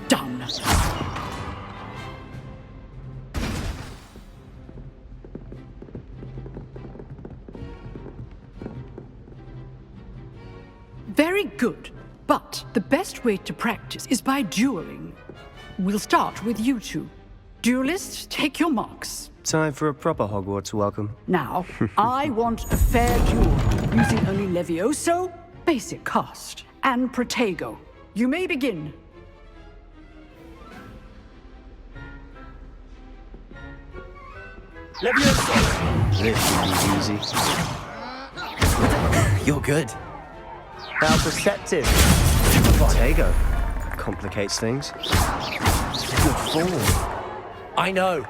done. Very good. But the best way to practice is by dueling. We'll start with you two. Duelists, take your marks. Time for a proper Hogwarts welcome. Now, I want a fair duel, using only Levioso, basic cast, and Protego. You may begin. Levioso! This will be easy. You're good. How perceptive. Protego. Complicates things. Good form. I know.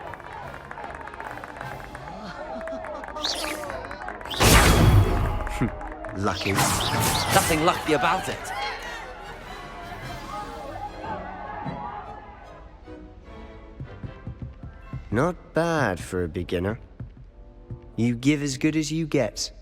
Lucky. Nothing lucky about it. Not bad for a beginner. You give as good as you get.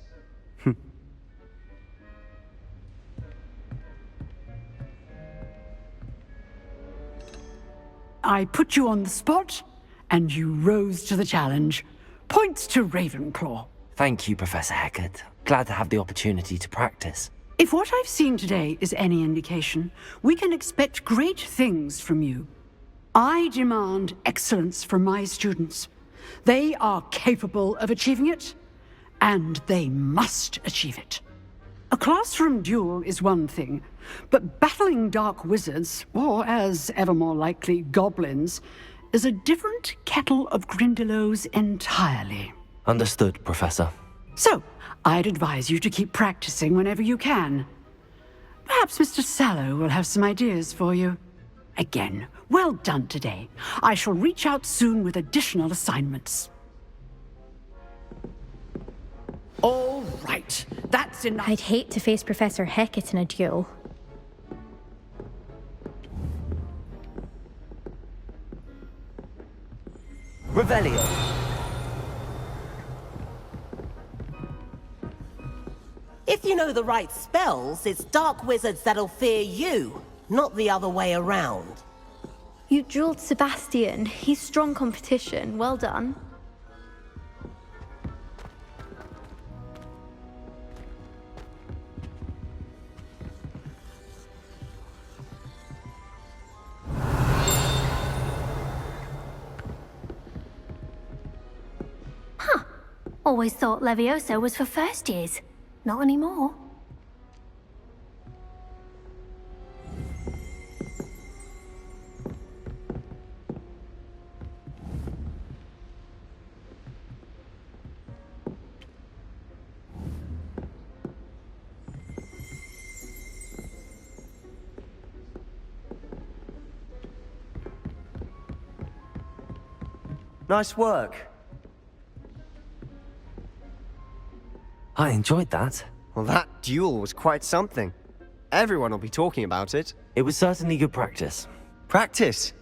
I put you on the spot, and you rose to the challenge. Points to Ravenclaw. Thank you, Professor Hecat. Glad to have the opportunity to practice. If what I've seen today is any indication, we can expect great things from you. I demand excellence from my students. They are capable of achieving it, and they must achieve it. A classroom duel is one thing, but battling dark wizards, or as ever more likely, goblins, is a different kettle of Grindylows entirely. Understood, Professor. So, I'd advise you to keep practicing whenever you can. Perhaps Mr. Sallow will have some ideas for you. Again, well done today. I shall reach out soon with additional assignments. All right, that's enough. I'd hate to face Professor Hecat in a duel. Revelio. If you know the right spells, it's dark wizards that'll fear you, not the other way around. You dueled Sebastian. He's strong competition. Well done. Always thought Levioso was for first years. Not anymore. Nice work. I enjoyed that. Well, that duel was quite something. Everyone will be talking about it. It was certainly good practice. Practice?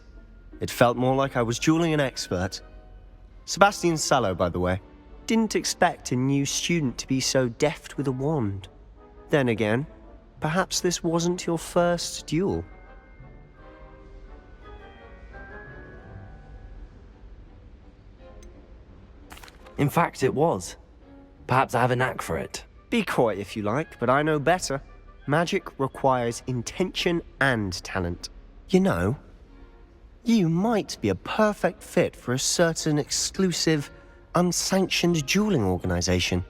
It felt more like I was dueling an expert. Sebastian Sallow, by the way. Didn't expect a new student to be so deft with a wand. Then again, perhaps this wasn't your first duel. In fact, it was. Perhaps I have a knack for it. Be coy if you like, but I know better. Magic requires intention and talent. You know, you might be a perfect fit for a certain exclusive, unsanctioned dueling organization.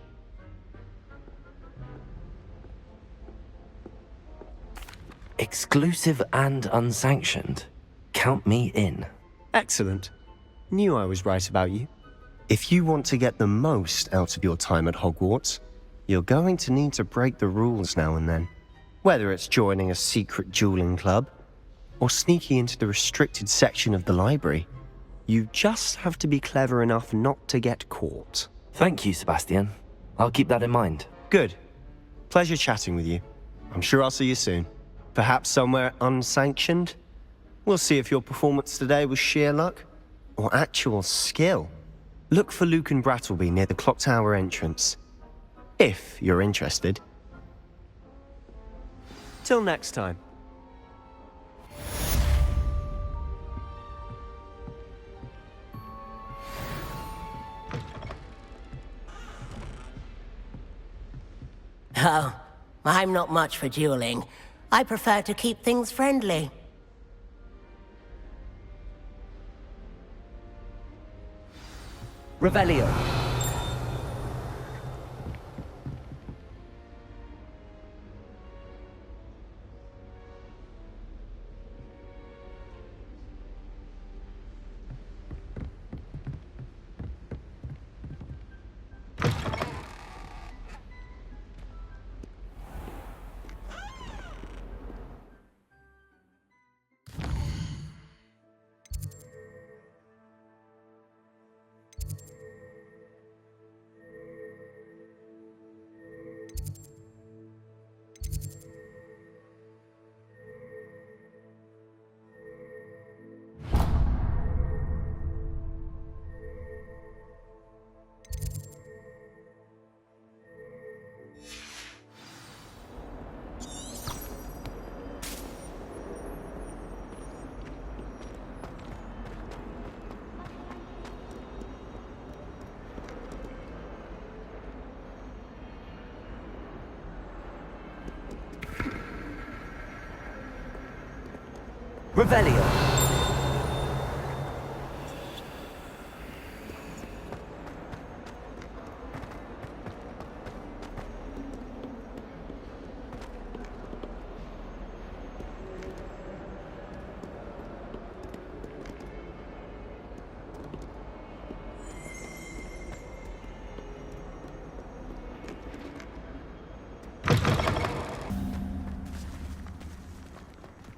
Exclusive and unsanctioned. Count me in. Excellent. Knew I was right about you. If you want to get the most out of your time at Hogwarts, you're going to need to break the rules now and then. Whether it's joining a secret dueling club, or sneaking into the restricted section of the library, you just have to be clever enough not to get caught. Thank you, Sebastian. I'll keep that in mind. Good. Pleasure chatting with you. I'm sure I'll see you soon. Perhaps somewhere unsanctioned? We'll see if your performance today was sheer luck, or actual skill. Look for Luke and Brattleby near the clock tower entrance. If you're interested. Till next time. Oh, I'm not much for dueling. I prefer to keep things friendly. Revelio. Revelio.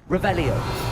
Revelio.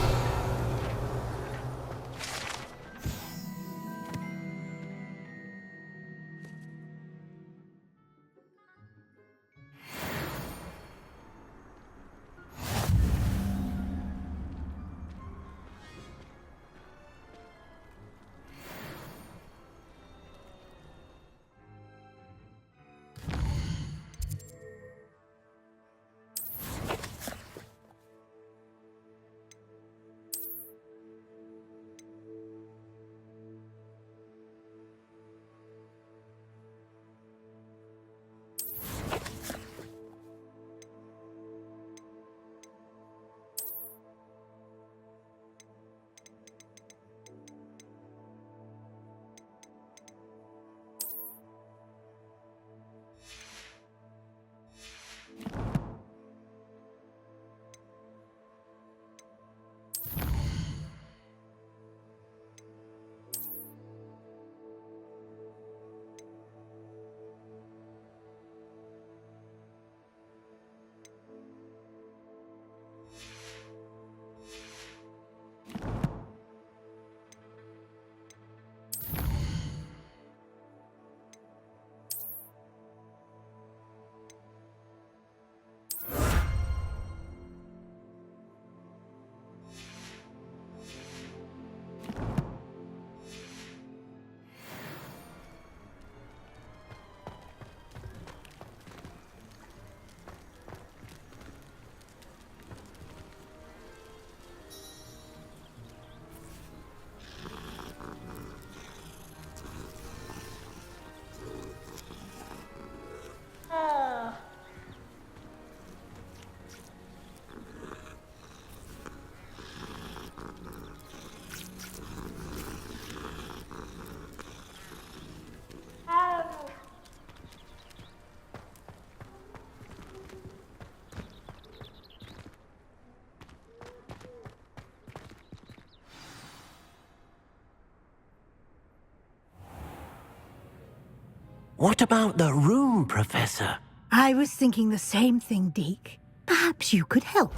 What about the room, Professor? I was thinking the same thing, Deke. Perhaps you could help.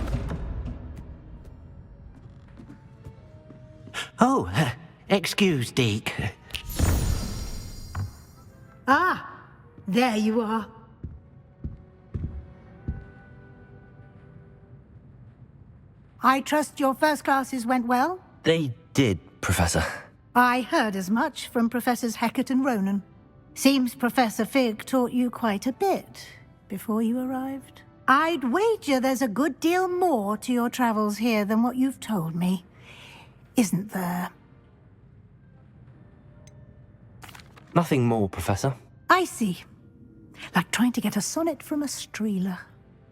Oh, excuse, Deke. Ah, there you are. I trust your first classes went well? They did, Professor. I heard as much from Professors Hecat and Ronan. Seems Professor Fig taught you quite a bit before you arrived. I'd wager there's a good deal more to your travels here than what you've told me. Isn't there? Nothing more, Professor. I see. like trying to get a sonnet from a streeler.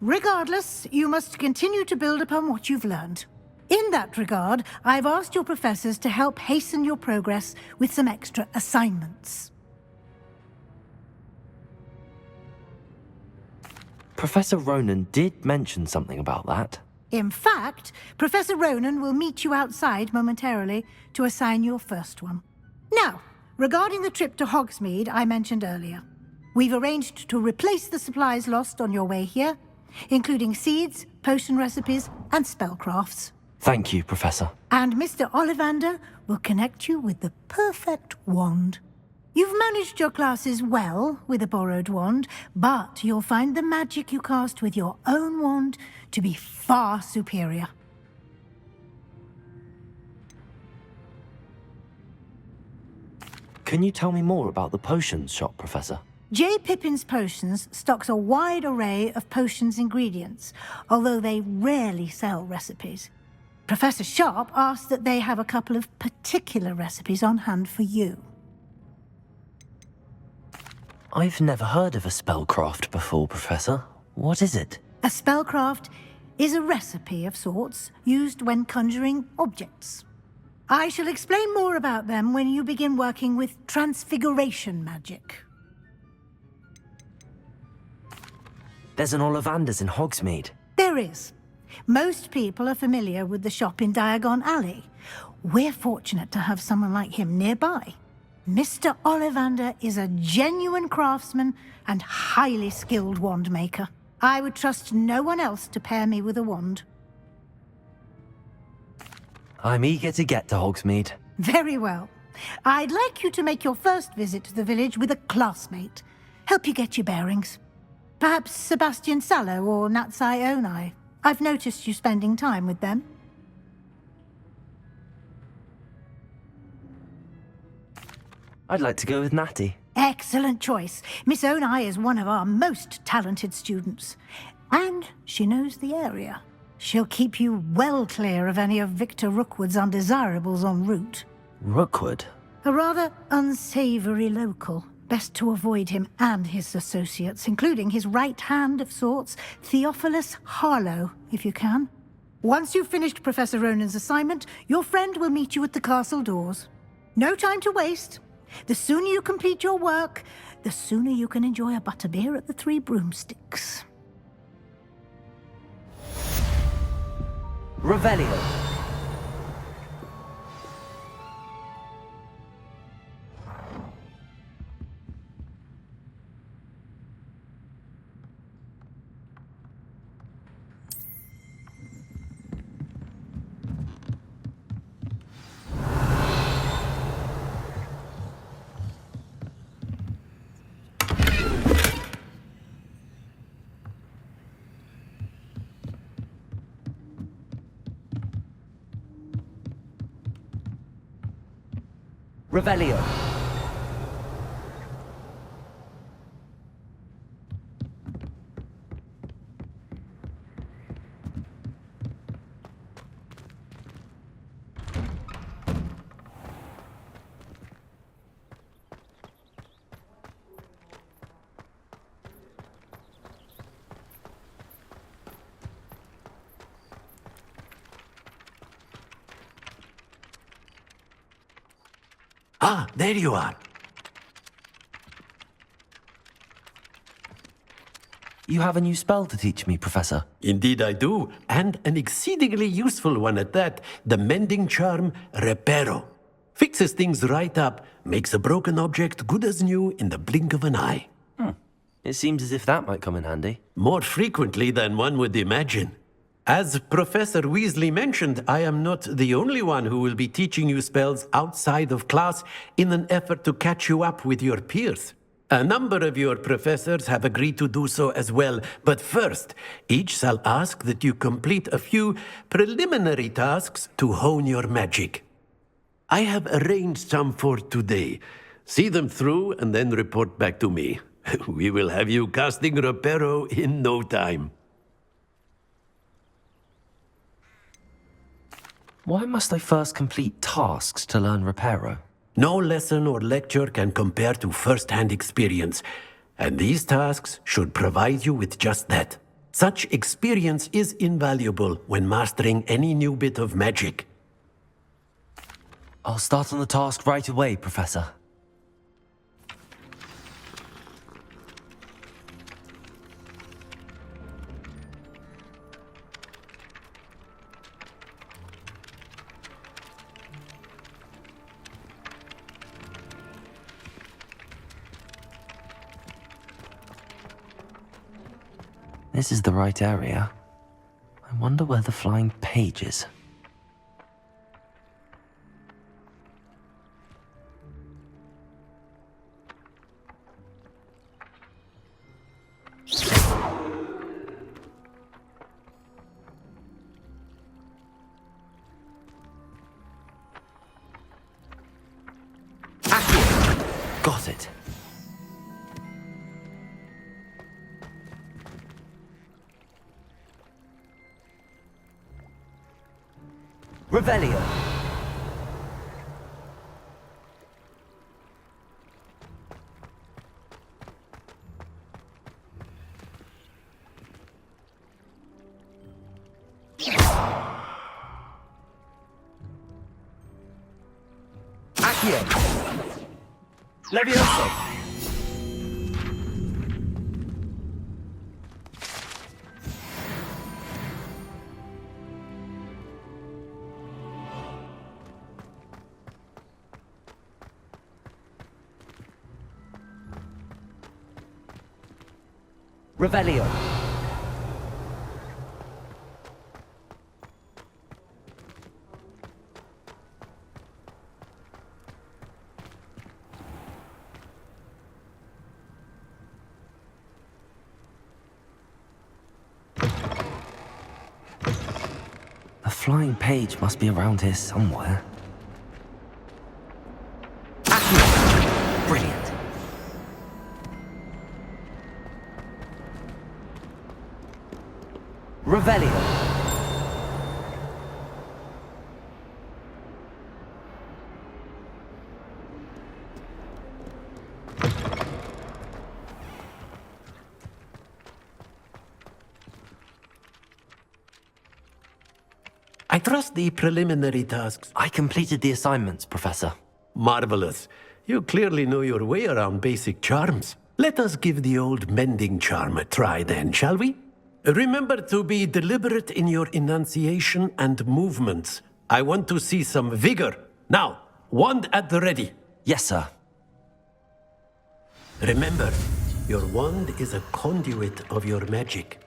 Regardless, you must continue to build upon what you've learned. In that regard, I've asked your professors to help hasten your progress with some extra assignments. Professor Ronan did mention something about that. In fact, Professor Ronan will meet you outside momentarily to assign your first one. Now, regarding the trip to Hogsmeade I mentioned earlier, we've arranged to replace the supplies lost on your way here, including seeds, potion recipes, and spellcrafts. Thank you, Professor. And Mr. Ollivander will connect you with the perfect wand. You've managed your classes well with a borrowed wand, but you'll find the magic you cast with your own wand to be far superior. Can you tell me more about the potions shop, Professor? J. Pippin's Potions stocks a wide array of potions ingredients, although they rarely sell recipes. Professor Sharp asked that they have a couple of particular recipes on hand for you. I've never heard of a spellcraft before, Professor. What is it? A spellcraft is a recipe of sorts used when conjuring objects. I shall explain more about them when you begin working with transfiguration magic. There's an Ollivander's in Hogsmeade. There is. Most people are familiar with the shop in Diagon Alley. We're fortunate to have someone like him nearby. Mr. Ollivander is a genuine craftsman and highly skilled wand maker. I would trust no one else to pair me with a wand. I'm eager to get to Hogsmeade. Very well. I'd like you to make your first visit to the village with a classmate. Help you get your bearings. Perhaps Sebastian Sallow or Natsai Onai. I've noticed you spending time with them. I'd like to go with Natty. Excellent choice. Miss Onai is one of our most talented students. And she knows the area. She'll keep you well clear of any of Victor Rookwood's undesirables en route. Rookwood? A rather unsavory local. Best to avoid him and his associates, including his right hand of sorts, Theophilus Harlow, if you can. Once you've finished Professor Ronan's assignment, your friend will meet you at the castle doors. No time to waste. The sooner you complete your work, the sooner you can enjoy a butterbeer at the Three Broomsticks. Revelio. Revelio. Ah, there you are. You have a new spell to teach me, Professor. Indeed I do, and an exceedingly useful one at that. The mending charm, Reparo. Fixes things right up, makes a broken object good as new in the blink of an eye. It seems as if that might come in handy. More frequently than one would imagine. As Professor Weasley mentioned, I am not the only one who will be teaching you spells outside of class in an effort to catch you up with your peers. A number of your professors have agreed to do so as well, but first, each shall ask that you complete a few preliminary tasks to hone your magic. I have arranged some for today. See them through and then report back to me. We will have you casting Reparo in no time. Why must I first complete tasks to learn Reparo? No lesson or lecture can compare to first-hand experience. And these tasks should provide you with just that. Such experience is invaluable when mastering any new bit of magic. I'll start on the task right away, Professor. This is the right area. I wonder where the flying page is. Got it. Revelio. Accio. Levioso. Revelio. The flying page must be around here somewhere. Accio. Brilliant. Revelio. I trust the preliminary tasks. I completed the assignments, Professor. Marvelous. You clearly know your way around basic charms. Let us give the old mending charm a try then, shall we? Remember to be deliberate in your enunciation and movements. I want to see some vigor. Now, wand at the ready. Yes, sir. Remember, your wand is a conduit of your magic.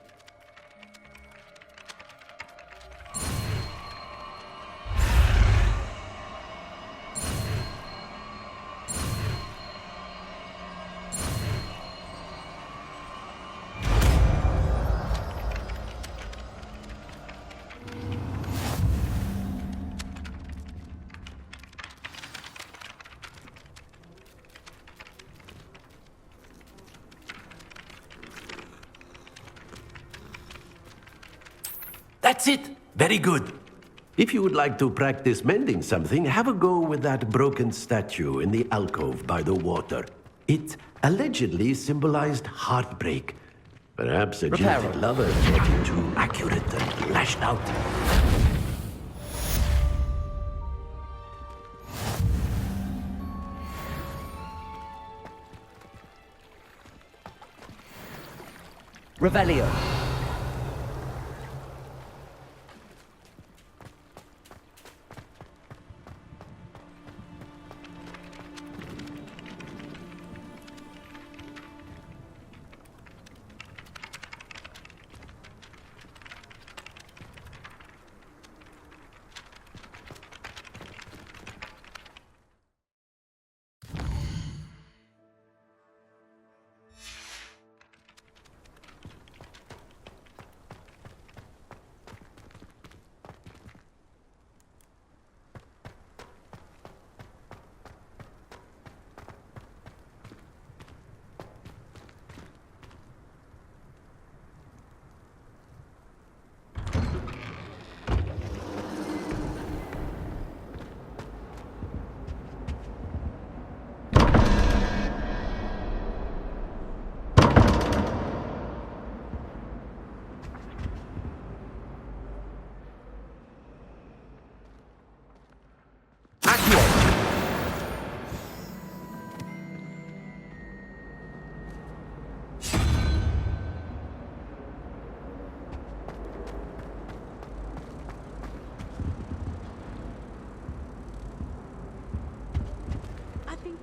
That's it! Very good. If you would like to practice mending something, have a go with that broken statue in the alcove by the water. It allegedly symbolized heartbreak. Perhaps a jilted lover getting too accurate and lashed out. Revelio.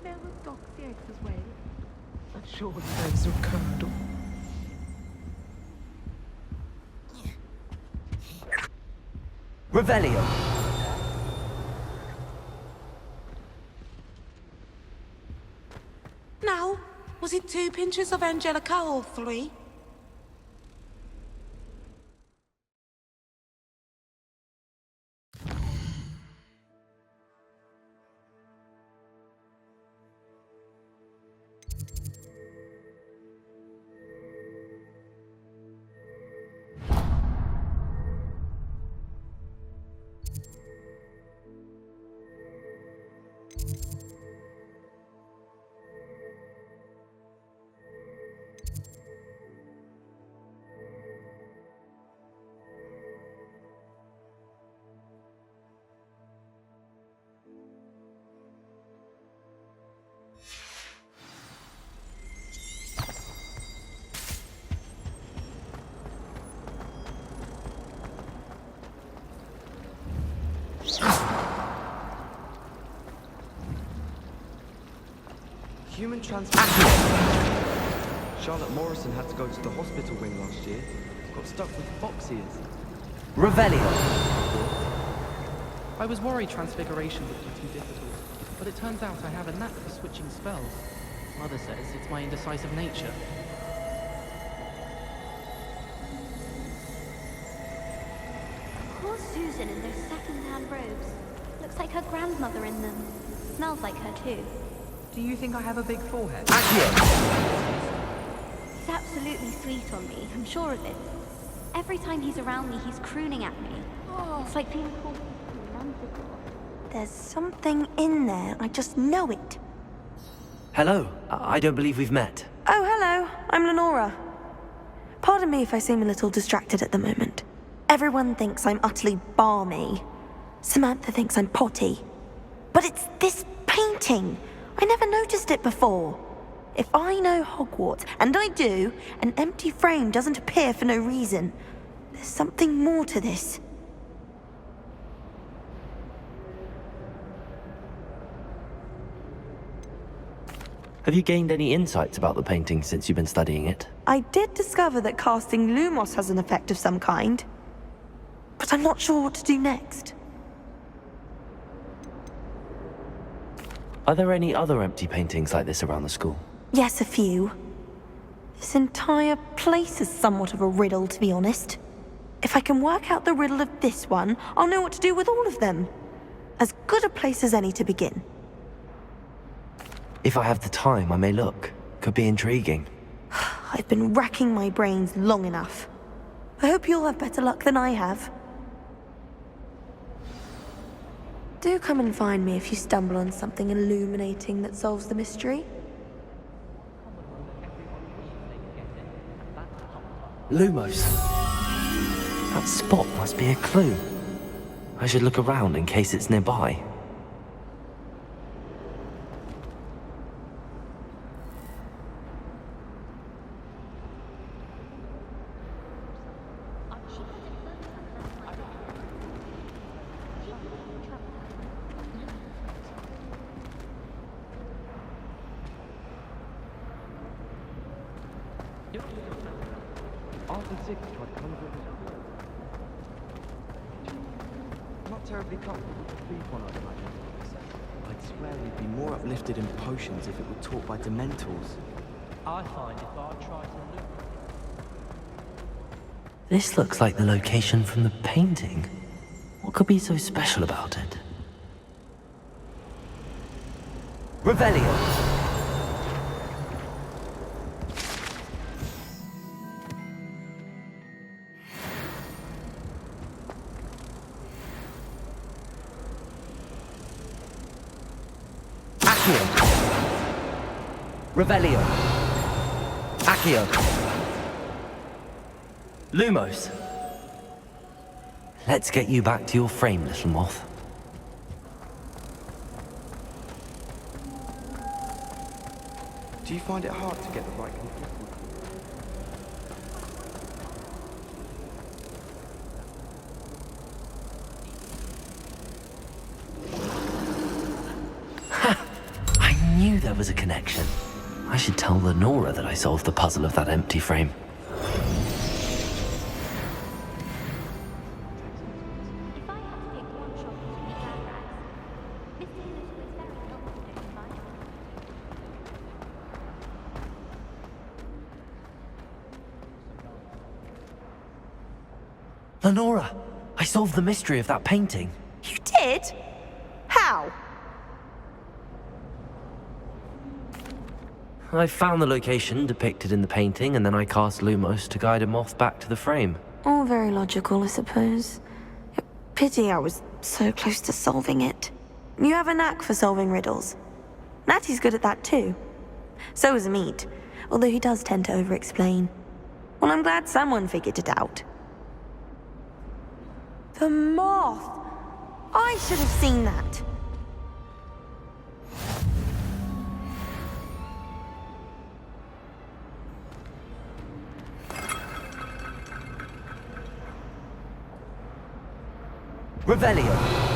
there were dogs the eggs as well. I'm sure those are curdle. Revelio. Now, was it 2 pinches of Angelica or 3? Human transport. Charlotte Morrison had to go to the hospital wing last year. Got stuck with fox ears. Revelio. I was worried transfiguration would be too difficult, but it turns out I have a knack for switching spells. Mother says it's my indecisive nature. Poor Susan in those second-hand robes. Looks like her grandmother in them. Smells like her too. Do you think I have a big forehead? He's absolutely sweet on me, I'm sure of it. Every time he's around me, he's crooning at me. It's like being called romantical. There's something in there, I just know it. Hello. I don't believe we've met. Oh, hello, I'm Lenora. Pardon me if I seem a little distracted at the moment. Everyone thinks I'm utterly balmy. Samantha thinks I'm potty. But it's this painting. I never noticed it before. If I know Hogwarts, and I do, an empty frame doesn't appear for no reason. There's something more to this. Have you gained any insights about the painting since you've been studying it? I did discover that casting Lumos has an effect of some kind. But I'm not sure what to do next. Are there any other empty paintings like this around the school? Yes, a few. This entire place is somewhat of a riddle, to be honest. If I can work out the riddle of this one, I'll know what to do with all of them. As good a place as any to begin. If I have the time, I may look. Could be intriguing. I've been racking my brains long enough. I hope you'll have better luck than I have. Do come and find me if you stumble on something illuminating that solves the mystery. Lumos. That spot must be a clue. I should look around in case it's nearby. Not terribly comfortable. Please one, I'd imagine. I'd swear we'd be more uplifted in potions if it were taught by Dementors. I find if I try to look... This looks like the location from the painting. What could be so special about it? Revelio! Revelio. Accio. Lumos. Let's get you back to your frame, little moth. Do you find it hard to get the right conclusion? I knew knew there was a connection. I should tell Lenora that I solved the puzzle of that empty frame. If I had to pick one shop to meet Gadrax, Mr. Little is very helpful, don't you find? Lenora! I solved the mystery of that painting. You did? How? I found the location depicted in the painting, and then I cast Lumos to guide a moth back to the frame. All very logical, I suppose. Pity I was so close to solving it. You have a knack for solving riddles. Natty's good at that too. So is Meat, although he does tend to over-explain. Well, I'm glad someone figured it out. The moth! I should have seen that. Revelio!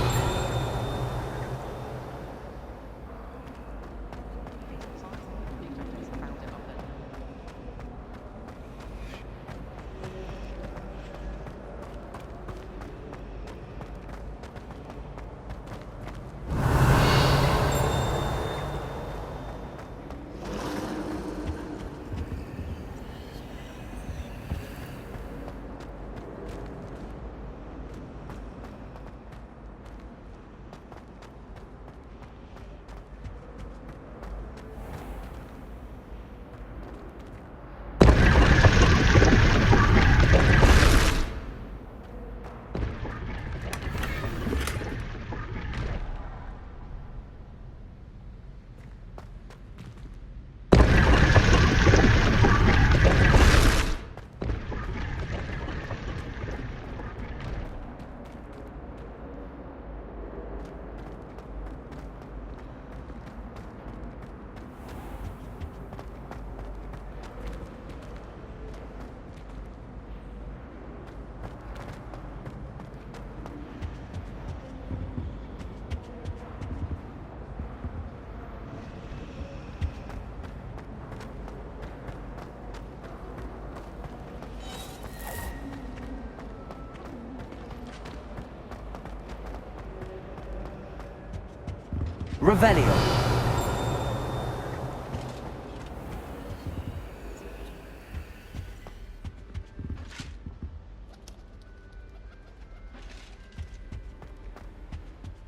Revelio!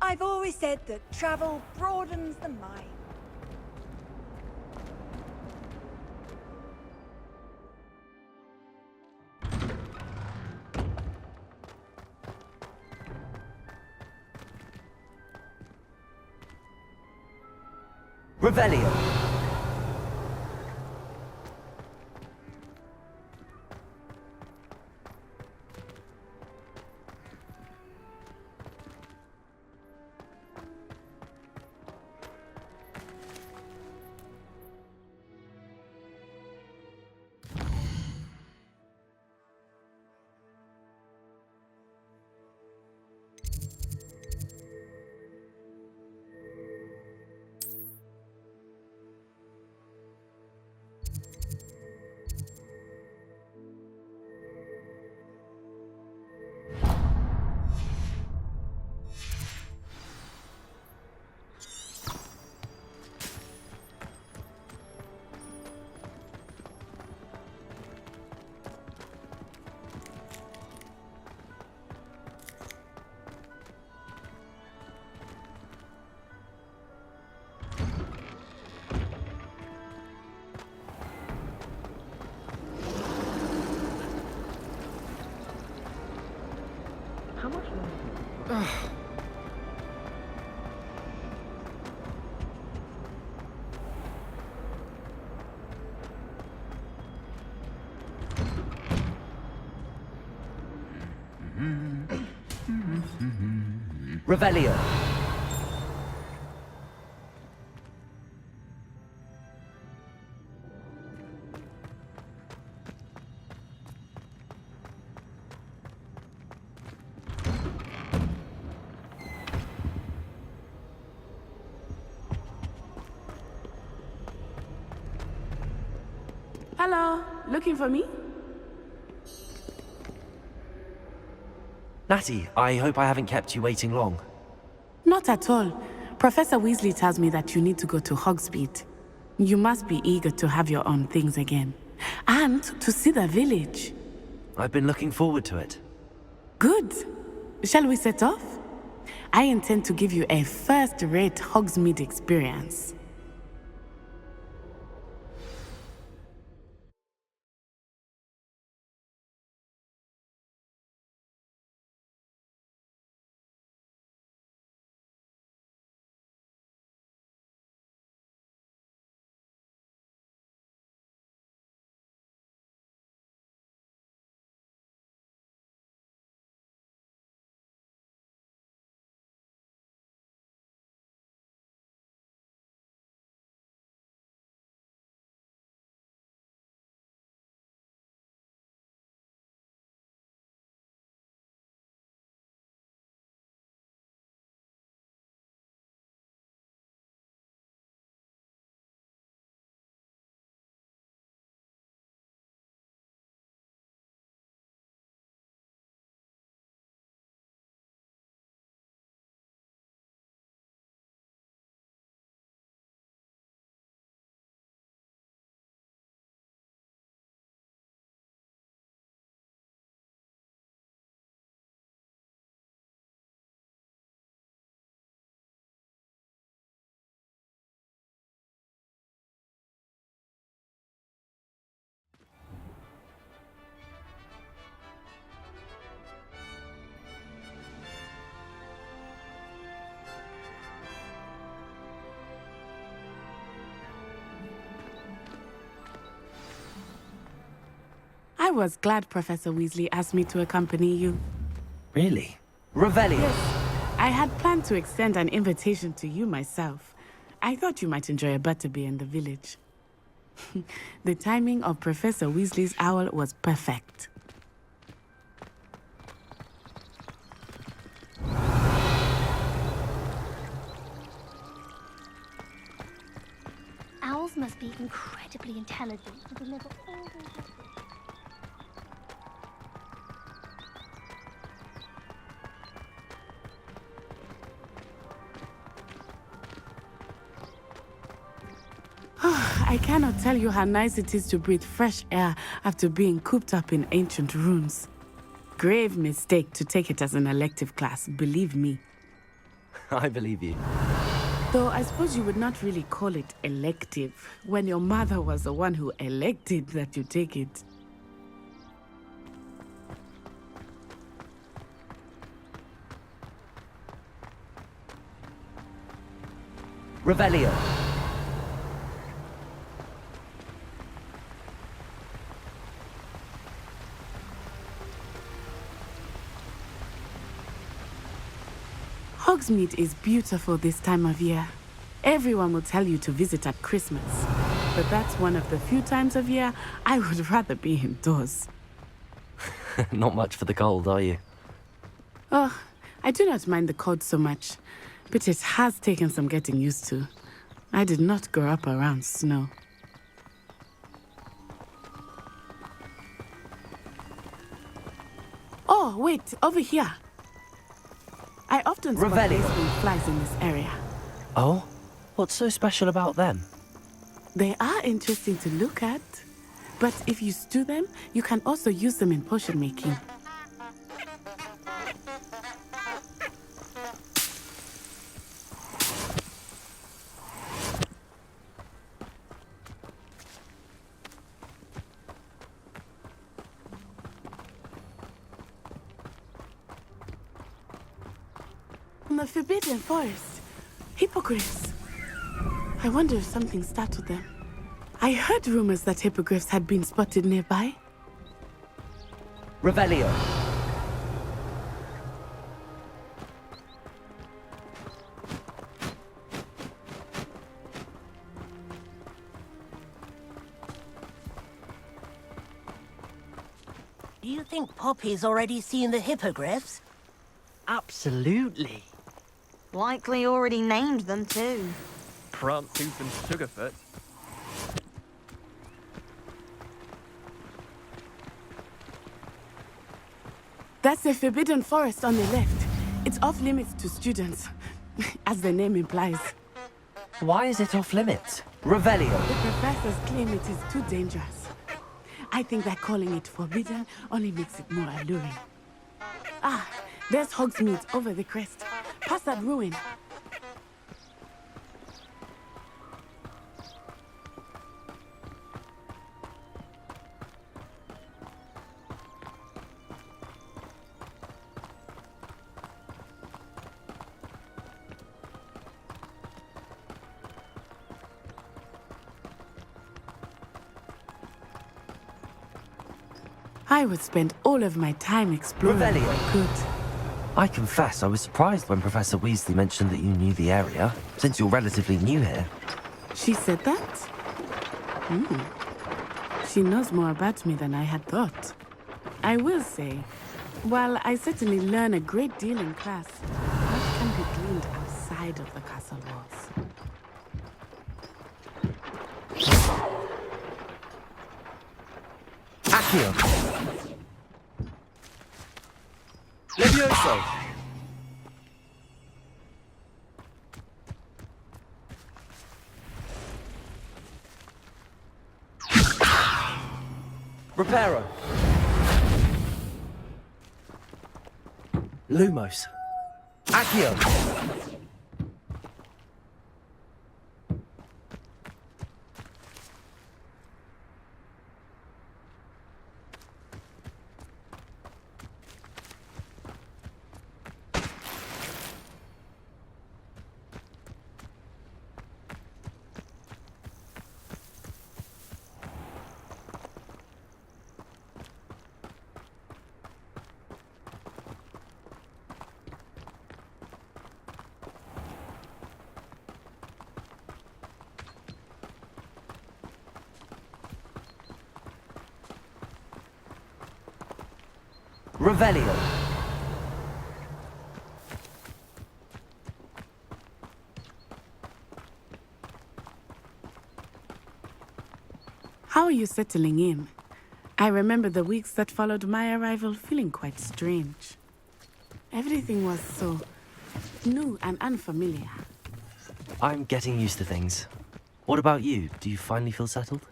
I've always said that travel broadens the mind. Revelio! How much longer? Revelio! Hello, looking for me? Natty, I hope I haven't kept you waiting long. Not at all. Professor Weasley tells me that you need to go to Hogsmeade. You must be eager to have your own things again. And to see the village. I've been looking forward to it. Good. Shall we set off? I intend to give you a first-rate Hogsmeade experience. I was glad Professor Weasley asked me to accompany you. Really? Revelio! Yes, I had planned to extend an invitation to you myself. I thought you might enjoy a butterbeer in the village. The timing of Professor Weasley's owl was perfect. Owls must be incredibly intelligent to deliver all these messages. I cannot tell you how nice it is to breathe fresh air after being cooped up in ancient ruins. Grave mistake to take it as an elective class, believe me. I believe you. Though I suppose you would not really call it elective when your mother was the one who elected that you take it. Revelio! Hogsmeade is beautiful this time of year. Everyone will tell you to visit at Christmas. But that's one of the few times of year I would rather be indoors. Not much for the cold, are you? Oh, I do not mind the cold so much, but it has taken some getting used to. I did not grow up around snow. Oh, wait, over here. I often spot lacewing flies in this area. Oh? What's so special about them? They are interesting to look at, but if you stew them, you can also use them in potion making. In the Forbidden Forest, hippogriffs. I wonder if something startled them. I heard rumors that hippogriffs had been spotted nearby. Revelio! Do you think Poppy's already seen the hippogriffs? Absolutely. Likely already named them too. Prant Tooth and Sugarfoot. That's the Forbidden Forest on the left. It's off limits to students, as the name implies. Why is it off limits? Revelio. The professors claim it is too dangerous. I think that calling it forbidden only makes it more alluring. Ah, there's Hogsmeade over the crest. Past that ruin. I would spend all of my time exploring. Revelio. Good. I confess I was surprised when Professor Weasley mentioned that you knew the area, since you're relatively new here. She said that? She knows more about me than I had thought. I will say, while I certainly learn a great deal in class, much can be gleaned outside of the castle walls. Accio! Levioso! Reparo! Lumos! Accio! Revelio. How are you settling in? I remember the weeks that followed my arrival feeling quite strange. Everything was so new and unfamiliar. I'm getting used to things. What about you? Do you finally feel settled?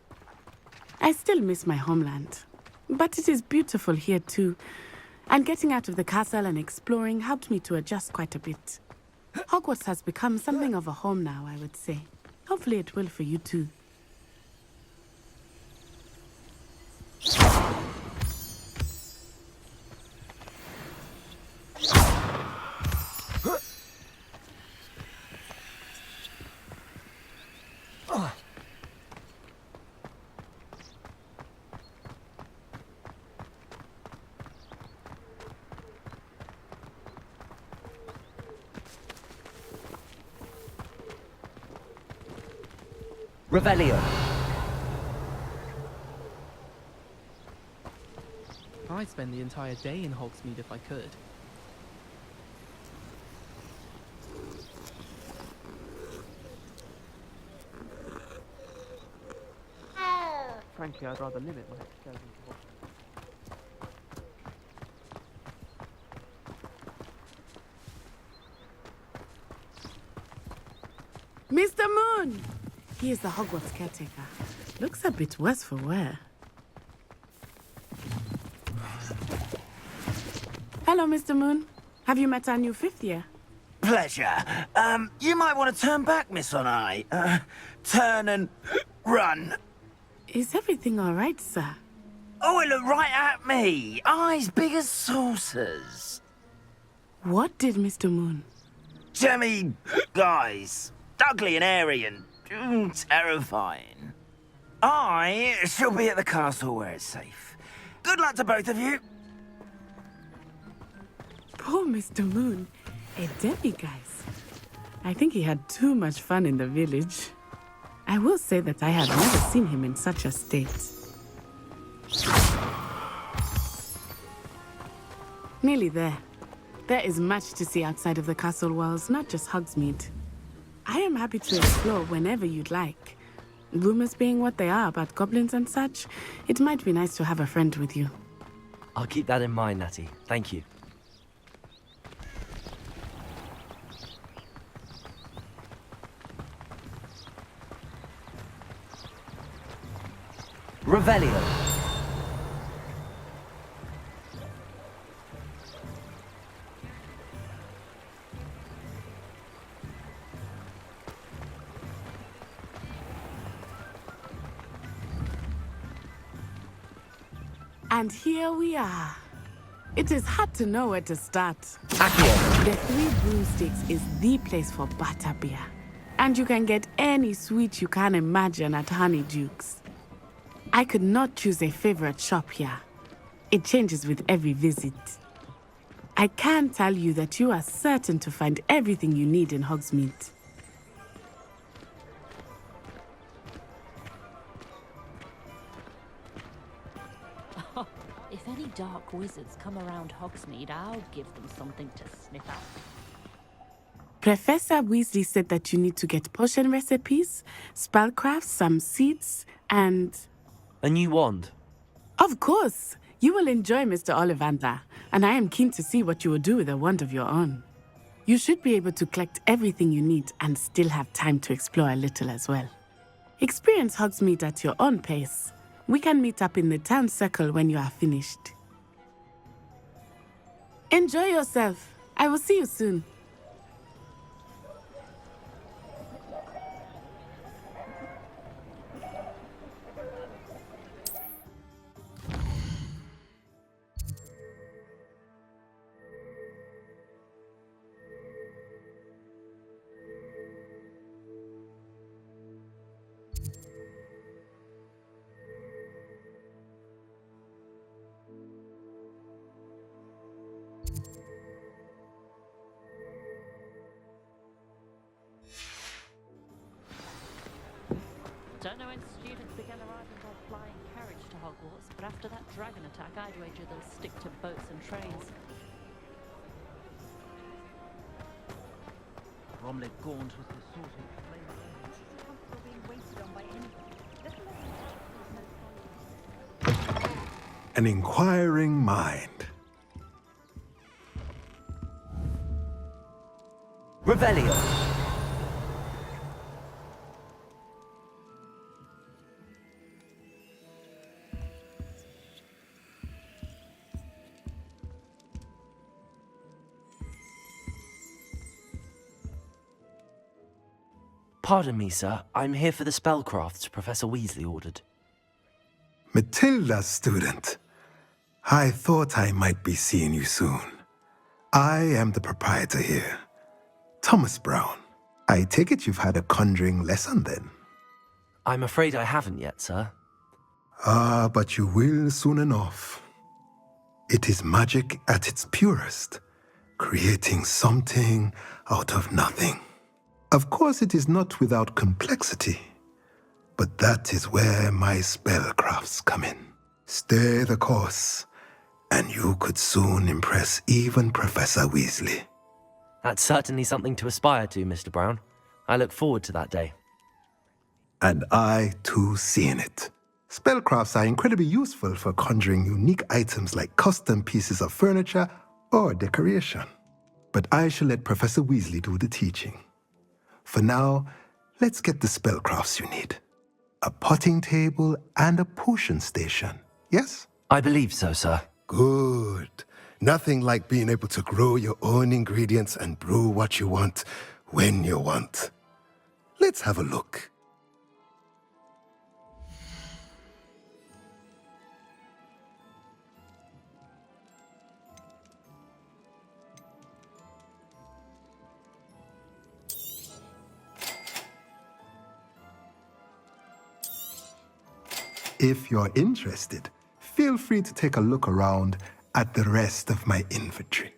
I still miss my homeland, but it is beautiful here too. And getting out of the castle and exploring helped me to adjust quite a bit. Hogwarts has become something of a home now, I would say. Hopefully it will for you too. Revelio. I'd spend the entire day in Hogsmeade if I could. Frankly, I'd rather limit my excursions to Hogsmeade. Mr. Moon! He is the Hogwarts caretaker. Looks a bit worse for wear. Hello, Mr. Moon. Have you met our new fifth year? Pleasure. You might want to turn back, Miss Onai. Turn and run. Is everything all right, sir? Oh, it looked right at me. Eyes big as saucers. What did Mr. Moon? Jemmy guys. Ugly and airy and terrifying. I shall be at the castle where it's safe. Good luck to both of you. Poor Mr. Moon. A demiguise. I think he had too much fun in the village. I will say that I have never seen him in such a state. Nearly there. There is much to see outside of the castle walls, not just Hogsmeade. I am happy to explore whenever you'd like. Rumors being what they are about goblins and such, it might be nice to have a friend with you. I'll keep that in mind, Natty. Thank you. Revelio. And here we are. It is hard to know where to start. Accio. The Three Broomsticks is the place for butterbeer. And you can get any sweet you can imagine at Honeyduke's. I could not choose a favorite shop here. It changes with every visit. I can tell you that you are certain to find everything you need in Hogsmeade. If any dark wizards come around Hogsmeade, I'll give them something to sniff at. Professor Weasley said that you need to get potion recipes, spellcrafts, some seeds, and... A new wand. Of course! You will enjoy Mr. Ollivander, and I am keen to see what you will do with a wand of your own. You should be able to collect everything you need and still have time to explore a little as well. Experience Hogsmeade at your own pace. We can meet up in the town circle when you are finished. Enjoy yourself. I will see you soon. Don't know when students began arriving by flying carriage to Hogwarts, but after that dragon attack, I'd wager they'll stick to boats and trains. Bromley Gaunt was the sort of flame. Comfortable being waited on by anybody. An inquiring mind. Revelio. Pardon me, sir. I'm here for the spellcrafts Professor Weasley ordered. Matilda's student. I thought I might be seeing you soon. I am the proprietor here, Thomas Brown. I take it you've had a conjuring lesson then? I'm afraid I haven't yet, sir. Ah, but you will soon enough. It is magic at its purest, creating something out of nothing. Of course, it is not without complexity, but that is where my spellcrafts come in. Stay the course, and you could soon impress even Professor Weasley. That's certainly something to aspire to, Mr. Brown. I look forward to that day. And I, too, seeing it. Spellcrafts are incredibly useful for conjuring unique items like custom pieces of furniture or decoration. But I shall let Professor Weasley do the teaching. For now, let's get the spellcrafts you need. A potting table and a potion station, yes? I believe so, sir. Good. Nothing like being able to grow your own ingredients and brew what you want when you want. Let's have a look. If you're interested, feel free to take a look around at the rest of my inventory.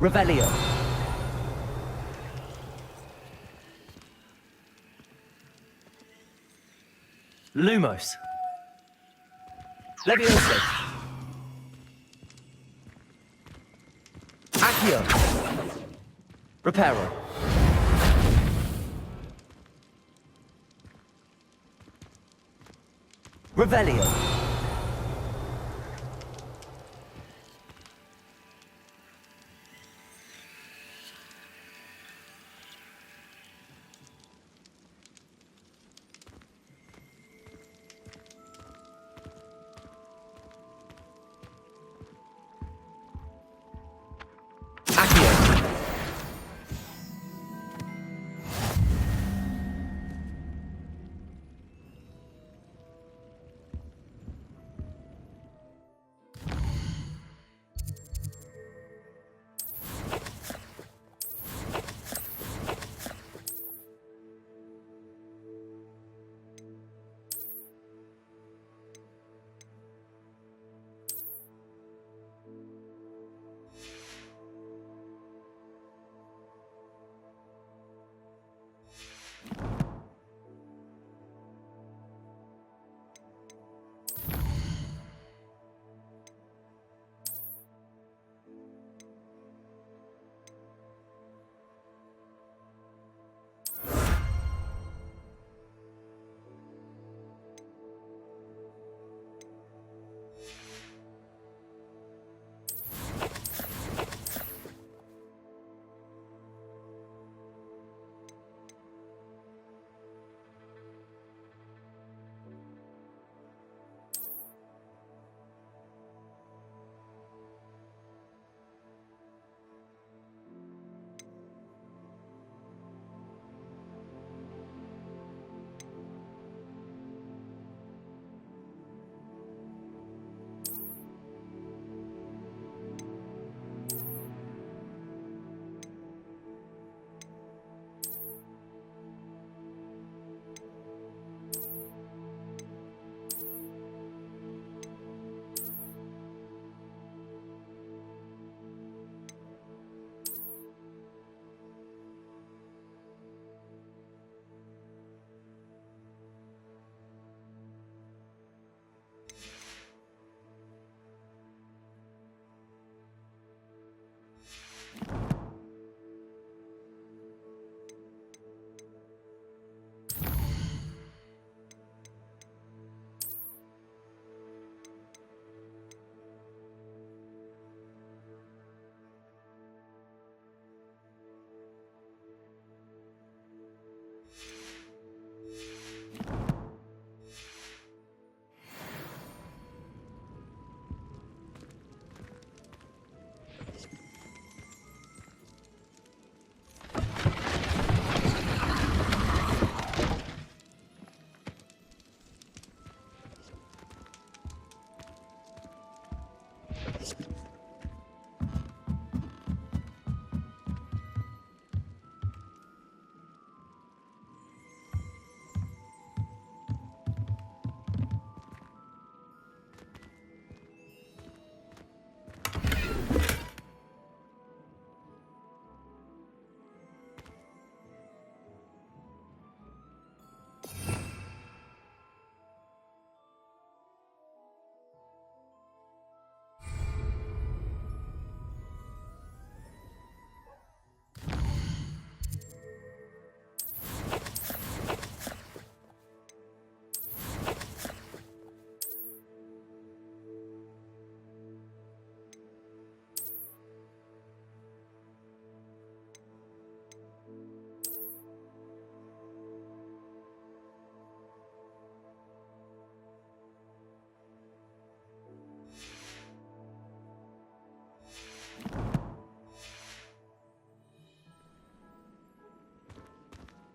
Revelio. Lumos. Levioso. Accio. Reparo. Revelio.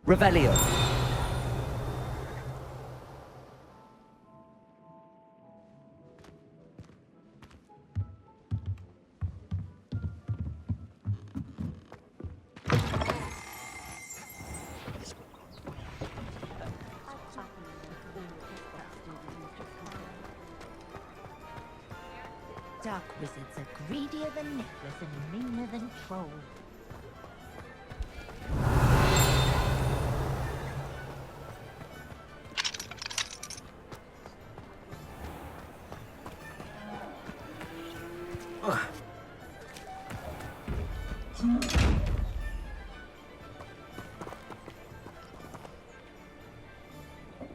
Revelio. Dark wizards are greedier than necklace and meaner than troll.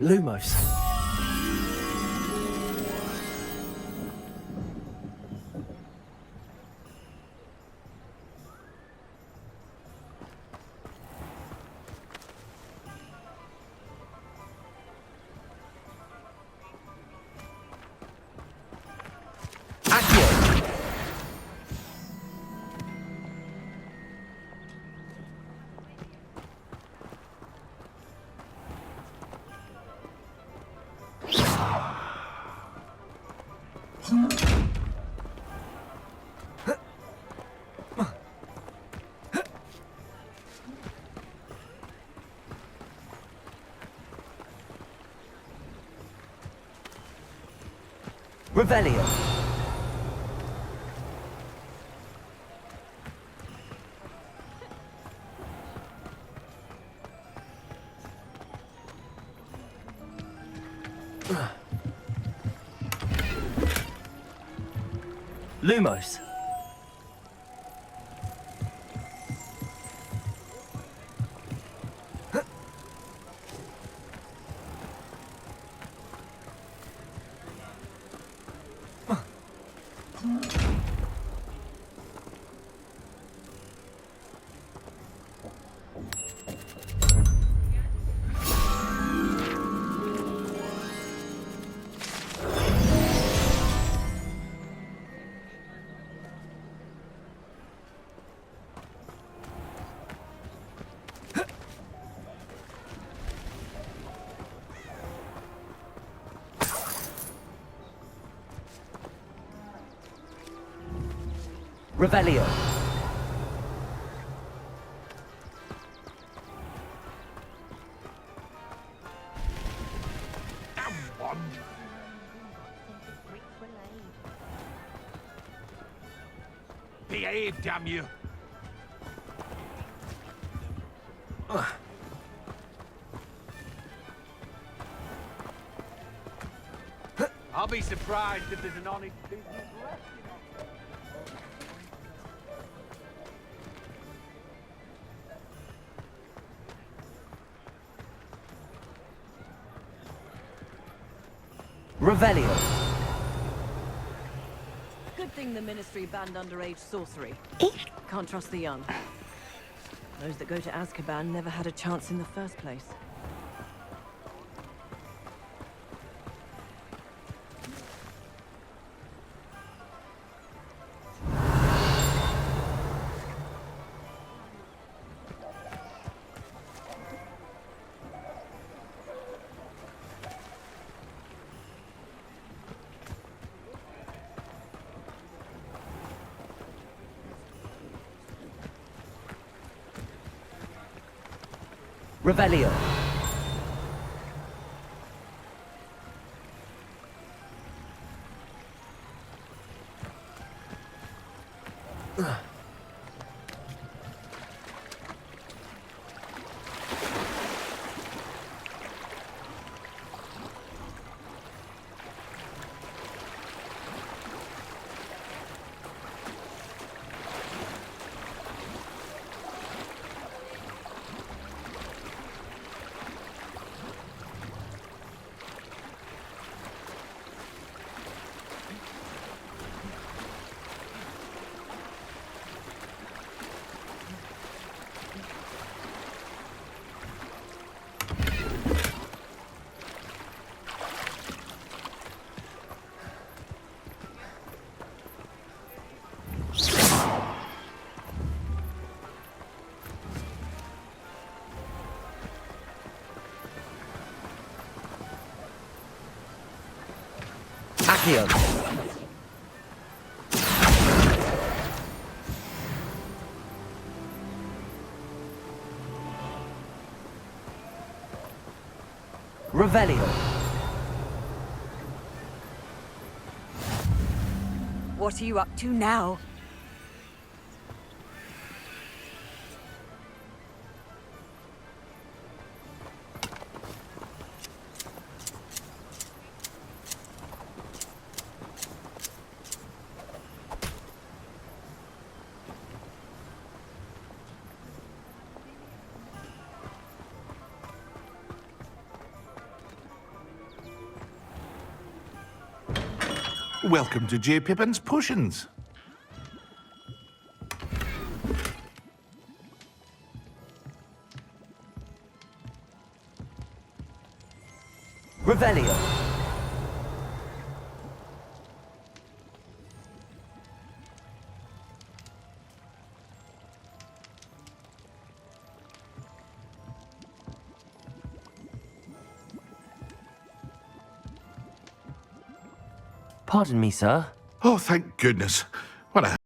Lumos. Revelio. Lumos. Revelio. Behave, damn you! I'll be surprised if there's an honest business left. Revelio. Good thing the Ministry banned underage sorcery. Can't trust the young. Those that go to Azkaban never had a chance in the first place. Revelio. Accio. Revelio. What are you up to now? Welcome to J. Pippin's Potions. Revelio. Pardon me, sir. Oh, thank goodness. What a